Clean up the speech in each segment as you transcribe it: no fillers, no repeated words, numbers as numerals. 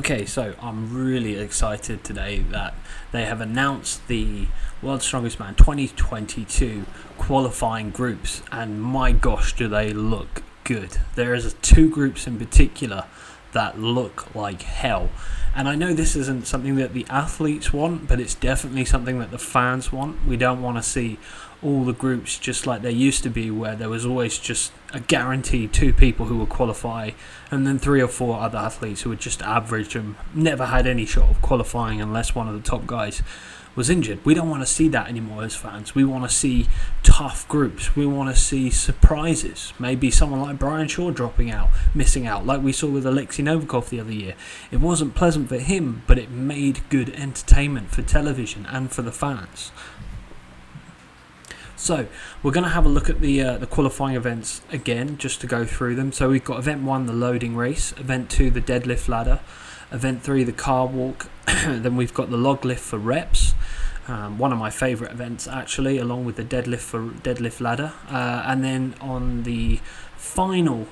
Okay, so I'm really excited today that they have announced the World's Strongest Man 2022 qualifying groups, and my gosh, do they look good. There is two groups in particular that look like hell. And I know this isn't something that the athletes want, but it's definitely something that the fans want. We don't want to see all the groups just like there used to be, where there was always just a guaranteed two people who would qualify and then three or four other athletes who would just average and never had any shot of qualifying unless one of the top guys was injured. We don't want to see that anymore as fans. We want to see tough groups. We want to see surprises. Maybe someone like Brian Shaw dropping out, missing out, like we saw with Oleksii Novikov the other year. It wasn't pleasant for him, but it made good entertainment for television and for the fans. So we're going to have a look at the qualifying events again, just to go through them. So we've got Event 1, the loading race. Event 2, the deadlift ladder. Event 3, the car walk. Then we've got the log lift for reps. One of my favourite events, actually, along with the deadlift ladder. And then on the final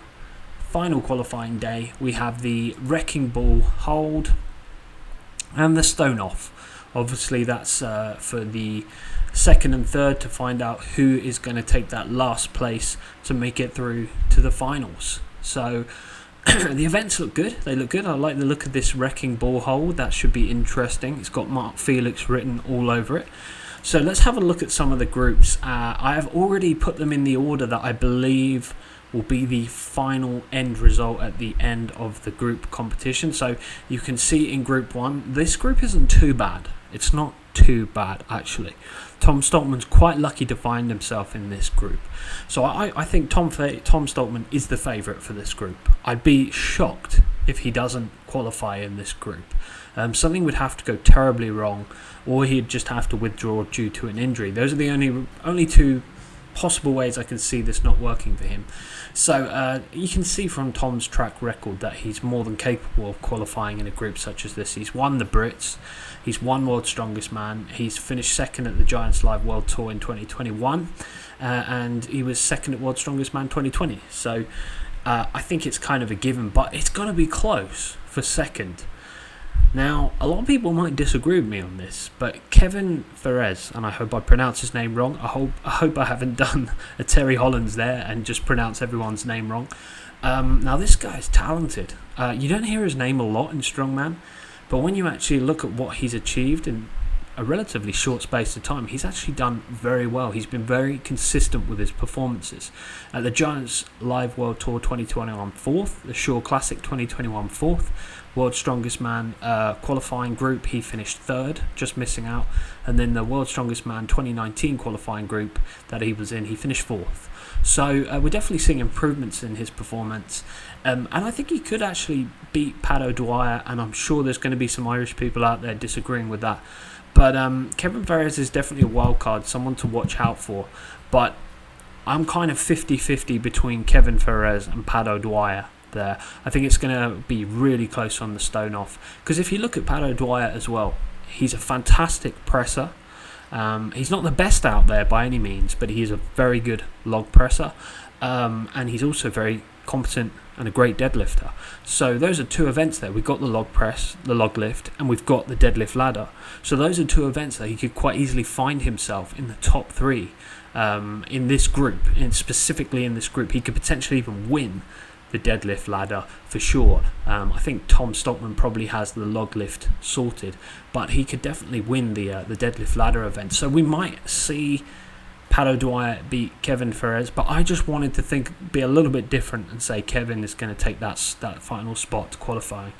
qualifying day, we have the wrecking ball hold and the stone off. Obviously, that's for the second and third to find out who is going to take that last place to make it through to the finals. So the events look good. They look good. I like the look of this wrecking ball hold. That should be interesting. It's got Mark Felix written all over it. So let's have a look at some of the groups. I have already put them in the order that I believe will be the final end result at the end of the group competition. So you can see in Group 1, this group isn't too bad. It's not too bad, actually. Tom Stoltman's quite lucky to find himself in this group. So I think Tom Stoltman is the favourite for this group. I'd be shocked if he doesn't qualify in this group. Something would have to go terribly wrong, or he'd just have to withdraw due to an injury. Those are the only two possible ways I can see this not working for him. So you can see from Tom's track record that he's more than capable of qualifying in a group such as this. He's won the Brits, he's won World's Strongest Man, he's finished second at the Giants Live World Tour in 2021, and he was second at World's Strongest Man 2020. So I think it's kind of a given, but it's going to be close for second. Now, a lot of people might disagree with me on this, but Kevin Ferez, and I hope I pronounce his name wrong. I hope I haven't done a Terry Hollands there and just pronounce everyone's name wrong. Now, this guy's talented. You don't hear his name a lot in Strongman, but when you actually look at what he's achieved in a relatively short space of time, he's actually done very well. He's been very consistent with his performances. At the Giants Live World Tour 2021 4th, the Shaw Classic 2021 4th, World's Strongest Man qualifying group, he finished third, just missing out. And then the World's Strongest Man 2019 qualifying group that he was in, he finished fourth. So we're definitely seeing improvements in his performance. And I think he could actually beat Pavlo Dwyer, and I'm sure there's going to be some Irish people out there disagreeing with that. But Kevin Ferez is definitely a wild card, someone to watch out for. But I'm kind of 50-50 between Kevin Ferez and Pavlo Dwyer there. I think it's going to be really close on the stone off. Because if you look at Pavlo Dwyer as well, he's a fantastic presser. He's not the best out there by any means, but he is a very good log presser. And he's also very competent and a great deadlifter. So those are two events there. We've got the log press, the log lift, and we've got the deadlift ladder. So those are two events that he could quite easily find himself in the top three in this group. And specifically in this group, he could potentially even win the deadlift ladder for sure. I think Tom Stoltman probably has the log lift sorted, but he could definitely win the deadlift ladder event. So we might see Pavlo Dwyer beat Kevin Ferez, but I just wanted to be a little bit different and say Kevin is going to take that final spot qualifying.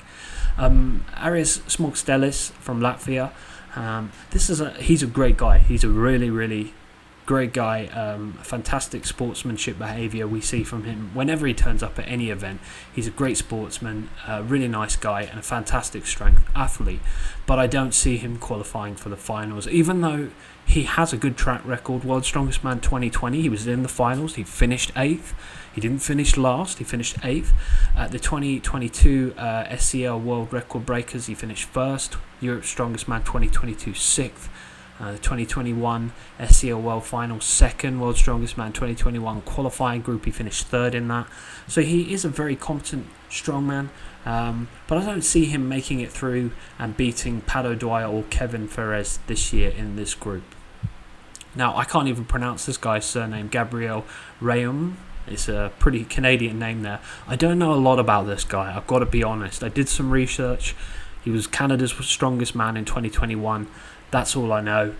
Aivars Smaukstelis from Latvia. He's a great guy. He's a really, really great guy. Fantastic sportsmanship behaviour we see from him whenever he turns up at any event. He's a great sportsman, a really nice guy, and a fantastic strength athlete. But I don't see him qualifying for the finals, even though he has a good track record. World's Strongest Man 2020, he was in the finals. He finished 8th. He didn't finish last. He finished 8th. At the 2022 SCL World Record Breakers, he finished 1st. Europe's Strongest Man 2022, 6th. The 2021 SCL World Final second, World's Strongest Man 2021 qualifying group, he finished third in that. So he is a very competent strongman, but I don't see him making it through and beating Pato Dwyer or Kevin Ferez this year in this group. Now, I can't even pronounce this guy's surname, Gabriel Rheaume. It's a pretty Canadian name there. I don't know a lot about this guy, I've got to be honest. I did some research. He was Canada's strongest man in 2021. That's all I know.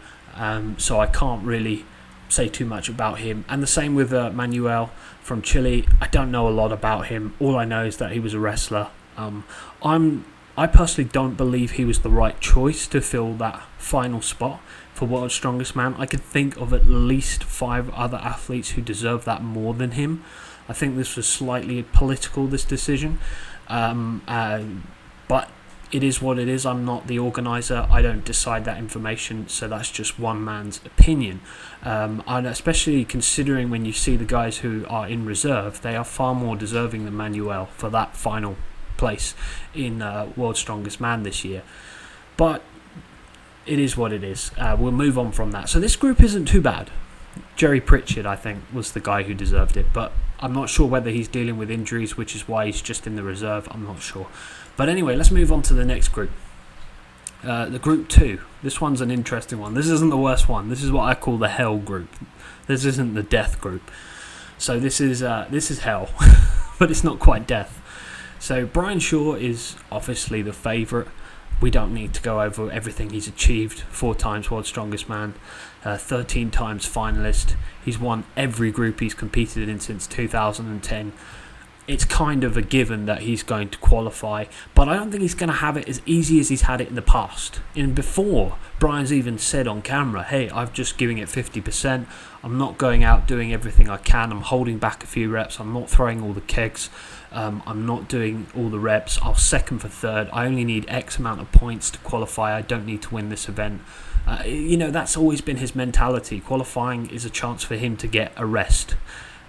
So I can't really say too much about him. And the same with Manuel from Chile. I don't know a lot about him. All I know is that he was a wrestler. I personally don't believe he was the right choice to fill that final spot for World's Strongest Man. I could think of at least 5 other athletes who deserve that more than him. I think this was slightly political, this decision. But it is what it is. I'm not the organiser. I don't decide that information, so that's just one man's opinion. And especially considering when you see the guys who are in reserve, they are far more deserving than Manuel for that final place in World's Strongest Man this year. But it is what it is. We'll move on from that. So this group isn't too bad. Jerry Pritchard, I think, was the guy who deserved it, but I'm not sure whether he's dealing with injuries, which is why he's just in the reserve. I'm not sure. But anyway, let's move on to the next group. The group 2. This one's an interesting one. This isn't the worst one. This is what I call the hell group. This isn't the death group. So this is hell, but it's not quite death. So Brian Shaw is obviously the favourite. We don't need to go over everything he's achieved. 4 times World's Strongest Man, 13 times finalist. He's won every group he's competed in since 2010. It's kind of a given that he's going to qualify, but I don't think he's going to have it as easy as he's had it in the past. And before, Brian's even said on camera, hey, I'm just giving it 50%. I'm not going out doing everything I can. I'm holding back a few reps. I'm not throwing all the kegs. I'm not doing all the reps. I'll second for third. I only need X amount of points to qualify. I don't need to win this event. That's always been his mentality. Qualifying is a chance for him to get a rest.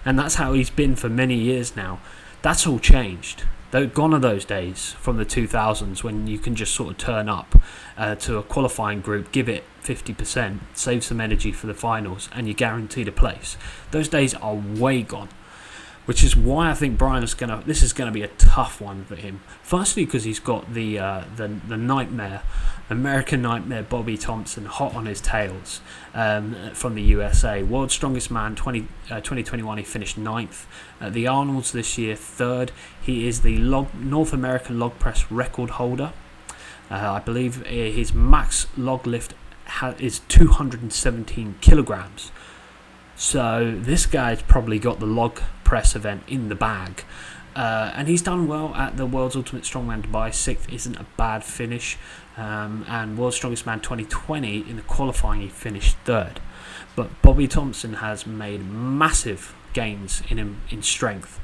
And that's how he's been for many years now. That's all changed. Gone are those days from the 2000s when you can just sort of turn up to a qualifying group, give it 50%, save some energy for the finals, and you're guaranteed a place. Those days are way gone, which is why I think this is going to be a tough one for him. Firstly, because he's got the nightmare, American Nightmare Bobby Thompson hot on his tails from the USA. World's Strongest Man 2021, he finished 9th. At the Arnold's this year, 3rd. He is the North American log press record holder. I believe his max log lift is 217 kilograms. So this guy's probably got the log press event in the bag. And he's done well at the World's Ultimate Strongman Dubai. 6th isn't a bad finish. And World's Strongest Man 2020, in the qualifying, he finished 3rd. But Bobby Thompson has made massive gains in strength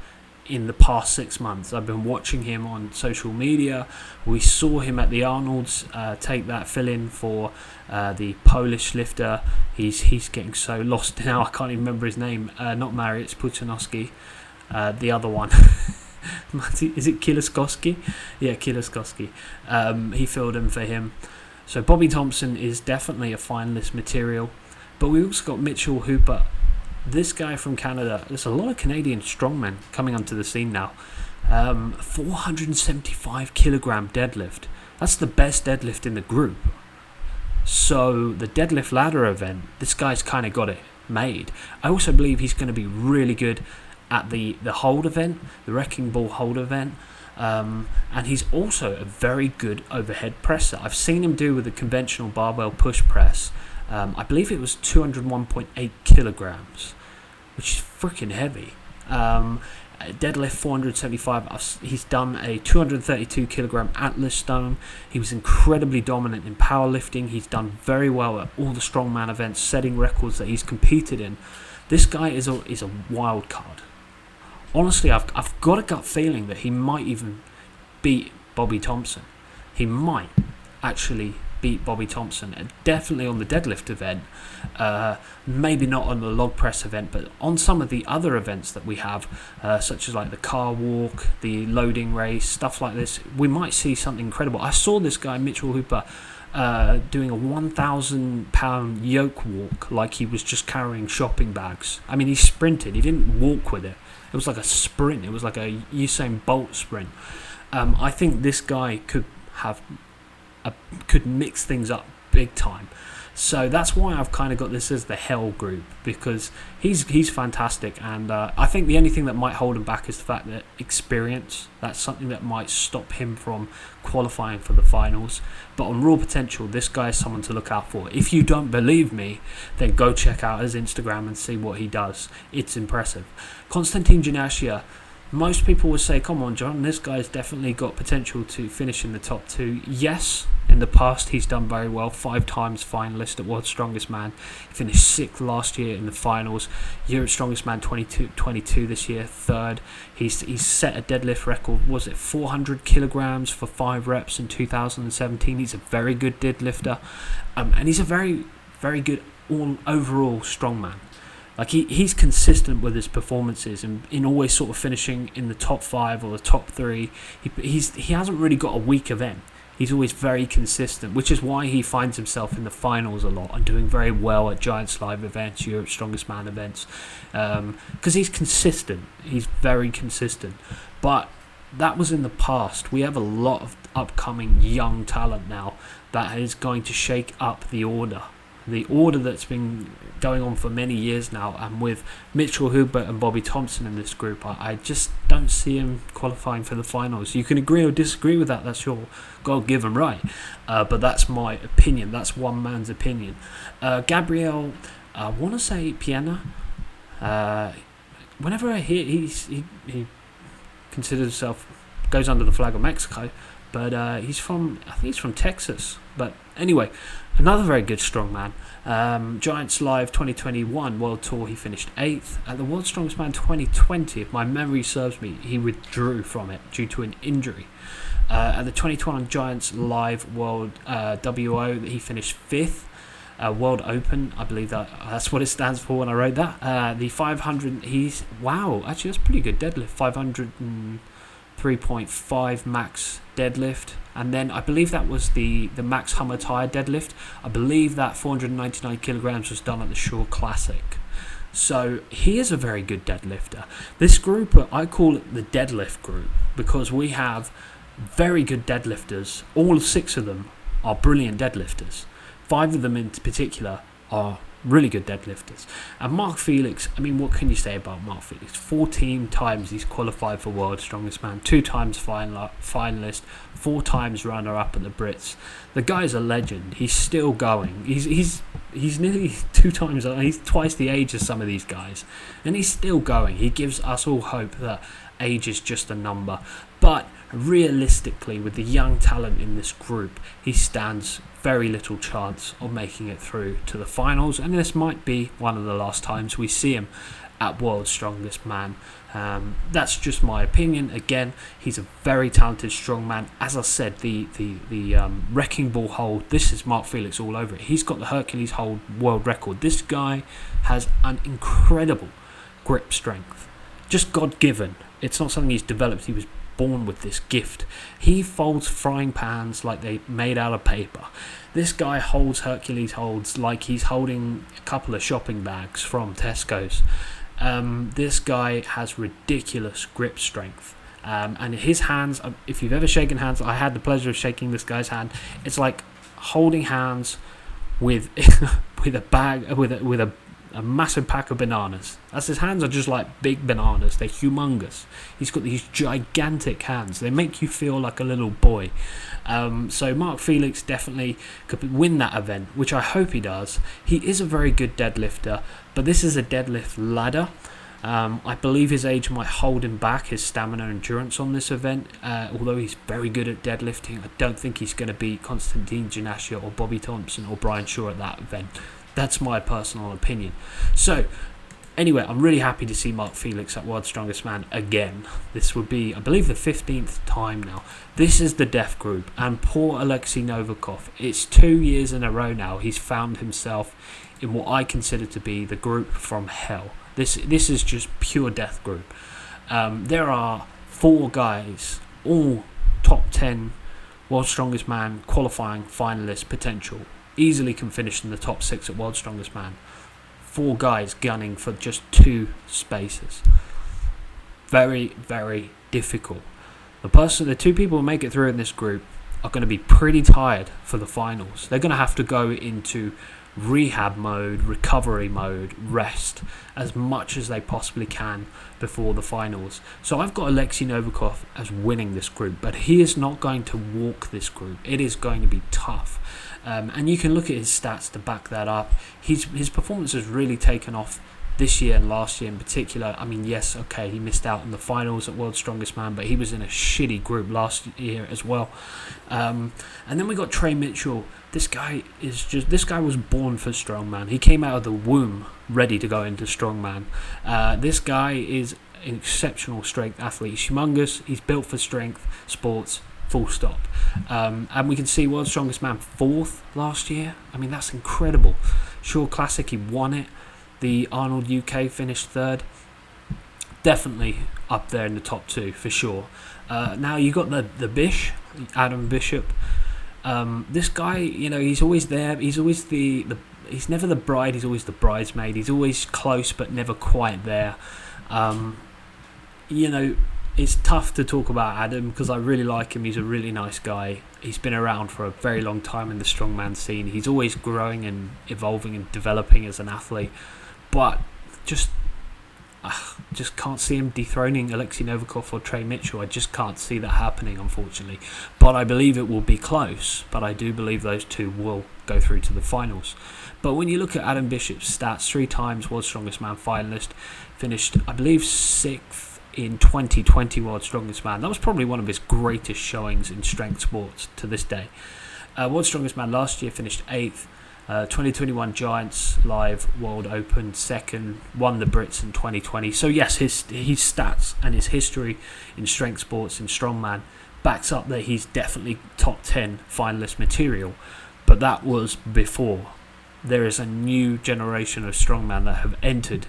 in the past 6 months. I've been watching him on social media. We saw him at the Arnold's take that fill-in for the Polish lifter. He's getting so lost now, I can't even remember his name. Not Mariusz Puchanowski, the other one. Is it Kieliszkowski? Yeah, Kieliszkowski. He filled in for him. So Bobby Thompson is definitely a finalist material. But we also got Mitchell Hooper. This guy from Canada. There's a lot of Canadian strongmen coming onto the scene now. 475 kilogram deadlift. That's the best deadlift in the group. So the deadlift ladder event, this guy's kind of got it made. I also believe he's going to be really good at the hold event, the Wrecking Ball hold event. And he's also a very good overhead presser. I've seen him do with the conventional barbell push press. I believe it was 201.8 kilograms, which is freaking heavy. Deadlift 475. He's done a 232 kilogram Atlas stone. He was incredibly dominant in powerlifting. He's done very well at all the strongman events, setting records that he's competed in. This guy is a wild card. Honestly, I've got a gut feeling that he might even beat Bobby Thompson. He might actually beat Bobby Thompson, and definitely on the deadlift event. Maybe not on the log press event, but on some of the other events that we have, such as like the car walk, the loading race, stuff like this, we might see something incredible. I saw this guy, Mitchell Hooper, doing a 1,000-pound yoke walk like he was just carrying shopping bags. I mean, he sprinted. He didn't walk with it. It was like a sprint. It was like a Usain Bolt sprint. I think this guy could mix things up big time. So that's why I've kind of got this as the hell group, because he's fantastic, and I think the only thing that might hold him back is the fact that experience. That's something that might stop him from qualifying for the finals. But on raw potential, this guy is someone to look out for. If you don't believe me, then go check out his Instagram and see what he does. It's impressive. Konstantine Janashia. Most people would say, come on, John, this guy's definitely got potential to finish in the top 2. Yes, in the past he's done very well. 5 times finalist at World's Strongest Man. He finished 6th last year in the finals. Europe's Strongest Man 22 this year, 3rd. He's set a deadlift record, was it 400 kilograms for 5 reps in 2017. He's a very good deadlifter. And he's a very, very good overall strongman. Like he's consistent with his performances and in always sort of finishing in the top 5 or the top 3. He hasn't really got a weak event. He's always very consistent, which is why he finds himself in the finals a lot and doing very well at Giants Live events, Europe's Strongest Man events, because he's consistent. He's very consistent. But that was in the past. We have a lot of upcoming young talent now that is going to shake up the order. The order that's been going on for many years now, and with Mitchell Hooper and Bobby Thompson in this group, I just don't see him qualifying for the finals. You can agree or disagree with that, that's your God-given right, but that's my opinion. That's one man's opinion. Gabriel, I want to say Pena. Whenever I hear he considers himself, goes under the flag of Mexico, but I think he's from Texas. But anyway, another very good strongman. Giants Live 2021 World Tour, he finished 8th. At the World's Strongest Man 2020, if my memory serves me, he withdrew from it due to an injury. At the 2021 Giants Live World WO, he finished 5th. World Open, I believe that's what it stands for when I wrote that. The 500, actually that's pretty good deadlift, 503.5 max deadlift, and then I believe that was the Max Hummer tire deadlift. I believe that 499 kilograms was done at the Shore Classic. So he is a very good deadlifter. This group, I call it the deadlift group, because we have very good deadlifters. All 6 of them are brilliant deadlifters. 5 of them in particular are really good deadlifters. And Mark Felix, I mean, what can you say about Mark Felix? 14 times he's qualified for World's Strongest Man, 2 times finalist, 4 times runner-up at the Brits. The guy's a legend. He's still going. He's nearly 2 times, he's twice the age of some of these guys, and he's still going. He gives us all hope that age is just a number. But realistically, with the young talent in this group, he stands very little chance of making it through to the finals, and this might be one of the last times we see him at World's Strongest Man. That's just my opinion. Again, he's a very talented strongman. As I said, the wrecking ball hold, this is Mark Felix all over it. He's got the Hercules hold world record. This guy has an incredible grip strength, just God-given. It's not something he's developed. He was born with this gift. He folds frying pans like they made out of paper. This guy holds Hercules holds like he's holding a couple of shopping bags from Tesco's. This guy has ridiculous grip strength. And his hands, if you've ever shaken hands, I had the pleasure of shaking this guy's hand. It's like holding hands with with a bag, with a massive pack of bananas. As his hands are just like big bananas. They're humongous. He's got these gigantic hands. They make you feel like a little boy. So Mark Felix definitely could win that event, which I hope he does. He is a very good deadlifter, but this is a deadlift ladder. I believe his age might hold him back, his stamina and endurance on this event. Although he's very good at deadlifting, I don't think he's going to beat Konstantine Janashia or Bobby Thompson or Brian Shaw at that event. That's my personal opinion. So, Anyway, I'm really happy to see Mark Felix at World's Strongest Man again. This would be, I believe, the 15th time now. This is the death group, and poor Oleksii Novikov. It's 2 years in a row now. He's found himself in what I consider to be the group from hell. This is just pure death group. There are 4 guys, all top 10 World's Strongest Man qualifying finalists potential. Easily can finish in the top 6 at World's Strongest Man. 4 guys gunning for just 2 spaces. Very, very difficult. The 2 people who make it through in this group are going to be pretty tired for the finals. They're going to have to go into rehab mode, recovery mode, rest as much as they possibly can before the finals. So I've got Oleksii Novikov as winning this group, but he is not going to walk this group. It is going to be tough. And you can look at his stats to back that up. His performance has really taken off this year and last year in particular. I mean, yes, okay, he missed out in the finals at World's Strongest Man, but he was in a shitty group last year as well. And then we got Trey Mitchell. This guy was born for strongman. He came out of the womb ready to go into strongman. This guy is an exceptional strength athlete. He's humongous. He's built for strength sports. Full stop. And we can see World's Strongest Man 4th last year. I mean, that's incredible. Shore Classic, he won it. The Arnold UK finished 3rd. Definitely up there in the top 2 for sure. Now you got the Bish, Adam Bishop. This guy, he's always there. He's always he's never the bride. He's always the bridesmaid. He's always close but never quite there. It's tough to talk about Adam because I really like him. He's a really nice guy. He's been around for a very long time in the strongman scene. He's always growing and evolving and developing as an athlete. But just can't see him dethroning Oleksii Novikov or Trey Mitchell. I just can't see that happening, unfortunately. But I believe it will be close. But I do believe those 2 will go through to the finals. But when you look at Adam Bishop's stats, 3 times World's Strongest Man finalist, finished, I believe, 6th in 2020 World's Strongest Man. That was probably one of his greatest showings in strength sports to this day. World's Strongest Man last year finished 8th. 2021 Giants Live World Open 2nd. Won the Brits in 2020. So yes, his stats and his history in strength sports in strongman backs up that he's definitely top 10 finalist material. But that was before. There is a new generation of strongman that have entered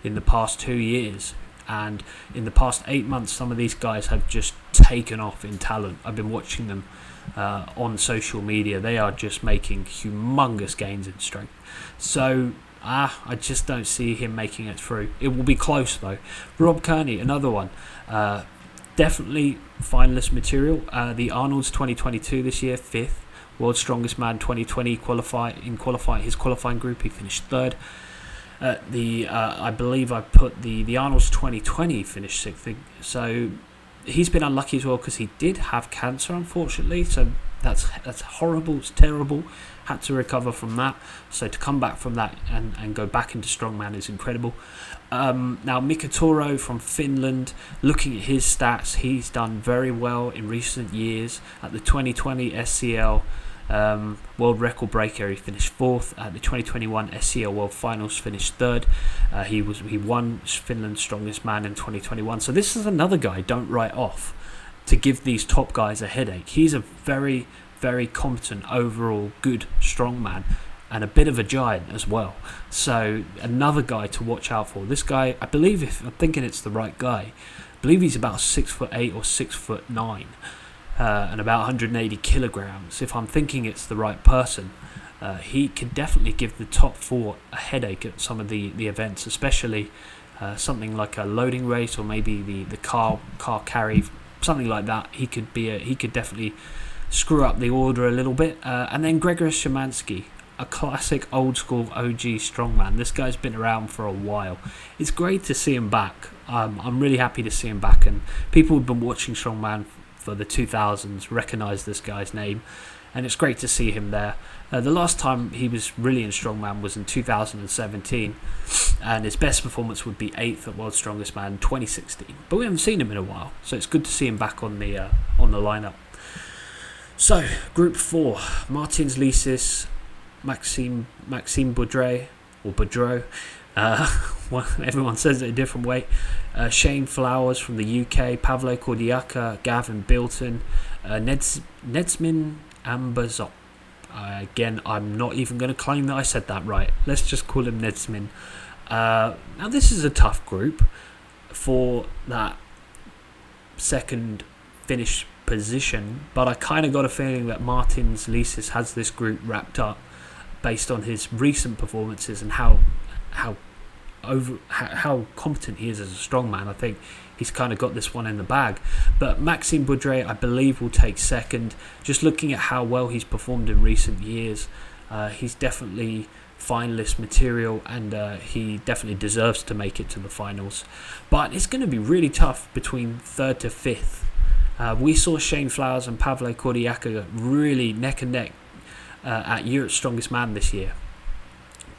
in the past 2 years. And in the past 8 months, some of these guys have just taken off in talent. I've been watching them on social media. They are just making humongous gains in strength. So I just don't see him making it through. It will be close though. Rob Kearney, another one. Definitely finalist material. The Arnold's 2022 this year, 5th. World's Strongest Man 2020 his qualifying group, he finished 3rd. I believe I put the Arnold's 2020 finished 6th. So he's been unlucky as well because he did have cancer, unfortunately. So that's horrible. It's terrible. Had to recover from that. So to come back from that and go back into strongman is incredible. Now Mika Törrö from Finland, looking at his stats, he's done very well in recent years. At the 2020 SCL World Record Breaker, he finished 4th. At the 2021 SCL World Finals, finished 3rd. He won Finland's Strongest Man in 2021. So this is another guy don't write off to give these top guys a headache. He's a very, very competent overall good strongman and a bit of a giant as well. So another guy to watch out for. This guy, I believe, if I'm thinking it's the right guy, I believe he's about 6'8" or 6'9". And about 180 kilograms. If I'm thinking it's the right person, he could definitely give the top 4 a headache at some of the events, especially something like a loading race or maybe the car carry, something like that. He could definitely screw up the order a little bit. And then Grzegorz Szymanski, a classic old school OG strongman. This guy's been around for a while. It's great to see him back. I'm really happy to see him back, and people who've been watching strongman for the 2000s recognise this guy's name, and it's great to see him there. The last time he was really in strongman was in 2017, and his best performance would be 8th at World's Strongest Man 2016, but we haven't seen him in a while, so it's good to see him back on the lineup. So group 4, Martins Licis, Maxime Boudreault, Well, everyone says it a different way. Shane Flowers from the UK, Pavlo Kordiyaka, Gavin Bilton, Nedzmin Ambeskovic. Again, I'm not even going to claim that I said that right. Let's just call him Nedzmin. Now, this is a tough group for that second finish position, but I kind of got a feeling that Martins Licis has this group wrapped up based on his recent performances and how competent he is as a strongman. I think he's kind of got this one in the bag. But Maxime Boudreault, I believe, will take second. Just looking at how well he's performed in recent years, he's definitely finalist material, and he definitely deserves to make it to the finals. But it's going to be really tough between third to fifth. We saw Shane Flowers and Pavlo Kordiyaka really neck and neck at Europe's Strongest Man this year,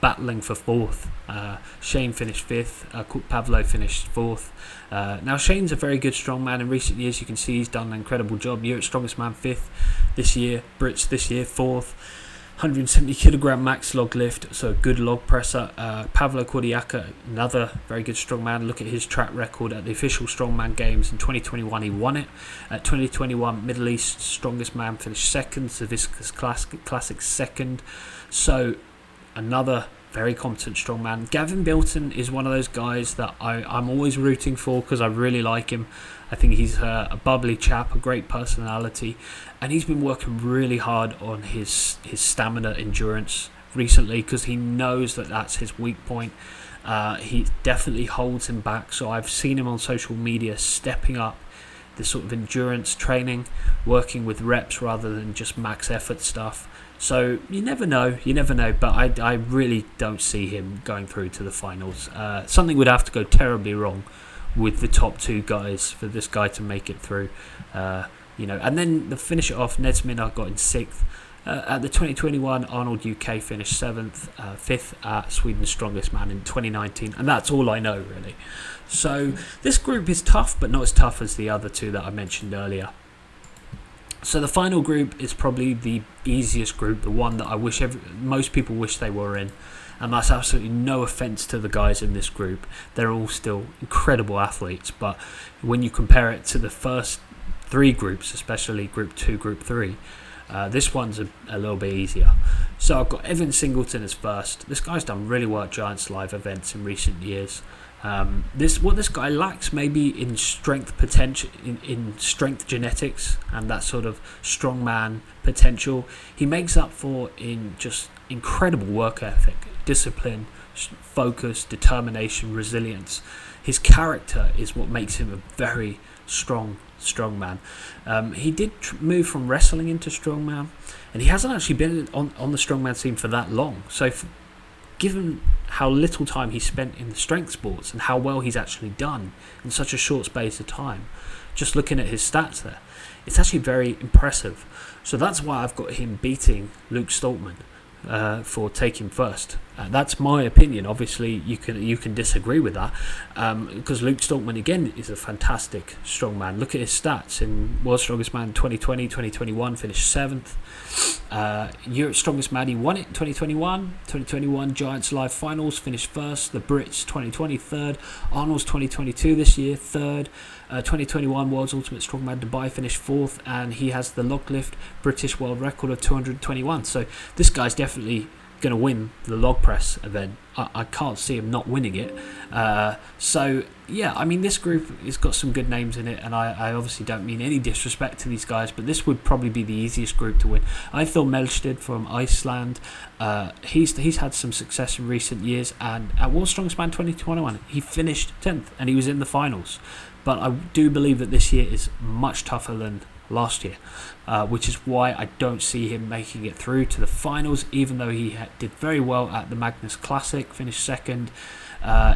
battling for fourth. Shane finished fifth, Pavlo finished fourth. Now Shane's a very good strongman. In recent years you can see he's done an incredible job. Europe's Strongest Man fifth this year, Brits this year fourth. 170 kilogram max log lift, so a good log presser. Pavlo Kordiyaka, another very good strongman. Look at his track record at the official strongman games. In 2021 he won it. At 2021 Middle East Strongest Man finished second, Saviscus Classic second. So another very competent strongman. Gavin Bilton is one of those guys that I'm always rooting for because I really like him. I think he's a bubbly chap, a great personality, and he's been working really hard on his stamina endurance recently because he knows that that's his weak point. He definitely holds him back, so I've seen him on social media stepping up this sort of endurance training, working with reps rather than just max effort stuff. So you never know, but I really don't see him going through to the finals. Something would have to go terribly wrong with the top two guys for this guy to make it through. And then to finish it off, Nedzmin I got in sixth. At the 2021 Arnold UK finished seventh, fifth at Sweden's Strongest Man in 2019, and that's all I know really. So this group is tough, but not as tough as the other two that I mentioned earlier. So the final group is probably the easiest group, the one that I wish most people wish they were in. And that's absolutely no offence to the guys in this group. They're all still incredible athletes. But when you compare it to the first three groups, especially Group 2, Group 3, this one's a little bit easier. So I've got Evan Singleton as first. This guy's done really well at Giants Live events in recent years. What this guy lacks maybe in strength potential, in strength genetics and that sort of strongman potential, he makes up for in just incredible work ethic, discipline, focus, determination, resilience. His character is what makes him a very strong man. He did move from wrestling into strongman, and he hasn't actually been on the strongman scene for that long. So given how little time he spent in the strength sports and how well he's actually done in such a short space of time, just looking at his stats there, it's actually very impressive. So that's why I've got him beating Luke Stoltman for taking first. That's my opinion. Obviously you can disagree with that, because Luke Stoltman again is a fantastic strongman. Look at his stats in World's Strongest Man 2020, 2021 finished 7th. Europe's Strongest Man, he won it in 2021 Giants Live Finals, finished 1st. The Brits 2020 3rd. Arnold's 2022 this year 3rd. 2021 World's Ultimate Strongman Dubai finished 4th, and he has the log lift British world record of 221. So this guy's definitely going to win the log press event. I can't see him not winning it. So yeah, I mean, this group has got some good names in it, and I obviously don't mean any disrespect to these guys, but this would probably be the easiest group to win. Eythor Melsted from Iceland, he's had some success in recent years, and at World's Strongest Man 2021 he finished 10th and he was in the finals. But I do believe that this year is much tougher than last year, which is why I don't see him making it through to the finals, even though he did very well at the Magnus Classic, finished 2nd.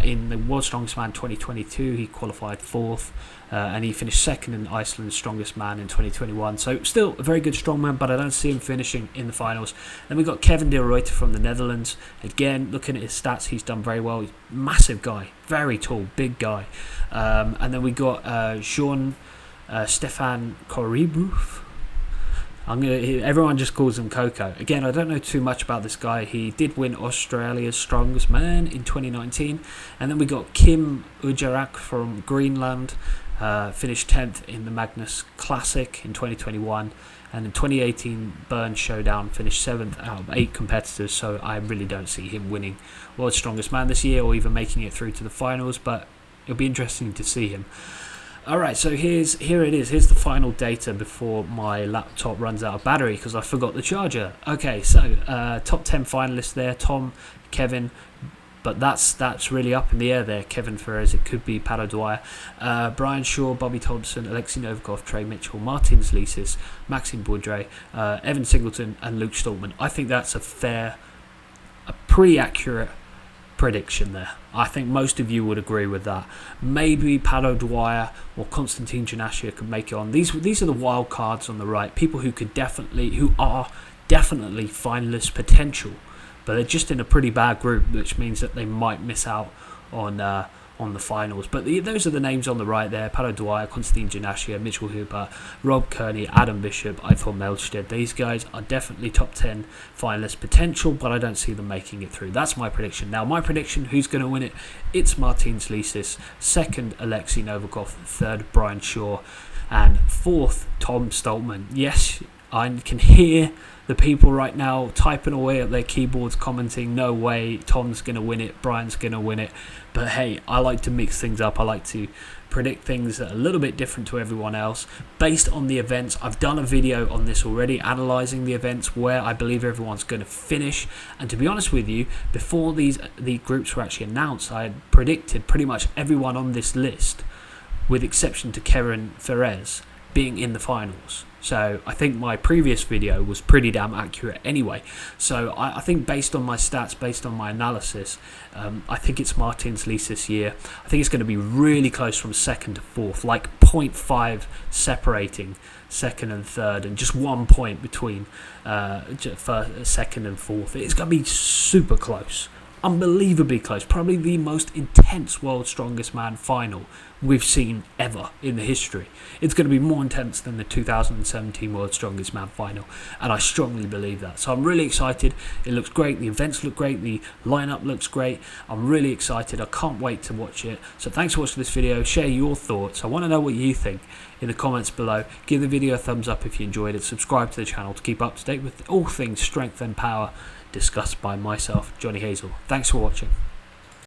In the World's Strongest Man 2022 he qualified 4th, and he finished 2nd in Iceland's Strongest Man in 2021. So still a very good strongman, but I don't see him finishing in the finals. Then we've got Kevin de Ruyter from the Netherlands. Again, looking at his stats, he's done very well. He's a massive guy, very tall, big guy. And then we got Jean Stefan Corribouf. Everyone just calls him Coco. Again, I don't know too much about this guy. He did win Australia's Strongest Man in 2019, and then we got Kim Ujarak from Greenland, finished 10th in the Magnus Classic in 2021, and in 2018 Bern Showdown finished 7th out of 8 competitors. So I really don't see him winning World's Strongest Man this year, or even making it through to the finals. But it'll be interesting to see him. Alright, so here it is. Here's the final data before my laptop runs out of battery because I forgot the charger. Okay, so top 10 finalists there. Tom, Kevin, but that's really up in the air there. Kevin Ferrez, it could be Pavlo Dwyer. Brian Shaw, Bobby Thompson, Oleksii Novikov, Trey Mitchell, Martins Licis, Maxime Boudreault, Evan Singleton and Luke Stoltman. I think that's a pretty accurate prediction there. I think most of you would agree with that. Maybe Pavlo Dwyer or Konstantine Janashia could make it on. These are the wild cards on the right. People who are definitely finalist potential, but they're just in a pretty bad group, which means that they might miss out on the finals. But those are the names on the right there: Pavlo Dwyer, Konstantine Janashia, Mitchell Hooper, Rob Kearney, Adam Bishop, Eythor Melstead. These guys are definitely top 10 finalist potential, but I don't see them making it through. That's my prediction. Now, my prediction, who's going to win it? It's Martins Licis, second Oleksii Novikov, third Brian Shaw, and fourth Tom Stoltman. Yes, I can hear the people right now typing away at their keyboards, commenting, no way, Tom's going to win it, Brian's going to win it. But hey, I like to mix things up. I like to predict things that are a little bit different to everyone else based on the events. I've done a video on this already, analysing the events, where I believe everyone's going to finish. And to be honest with you, before the groups were actually announced, I had predicted pretty much everyone on this list, with exception to Kevin Ferrez, being in the finals. So I think my previous video was pretty damn accurate anyway. So I think based on my stats, based on my analysis, I think it's Martins Licis year. I think it's going to be really close from second to fourth, like 0.5 separating second and third, and just 1 point between second and fourth. It's going to be super close. Unbelievably close. Probably the most intense World's Strongest Man final we've seen ever in the history. It's going to be more intense than the 2017 World's Strongest Man final, and I strongly believe that. So I'm really excited. It looks great. The events look great. The lineup looks great. I'm really excited. I can't wait to watch it. So thanks for watching this video. Share your thoughts. I want to know what you think in the comments below. Give the video a thumbs up if you enjoyed it. Subscribe to the channel to keep up to date with all things strength and power discussed by myself, Johnny Hazel. Thanks for watching.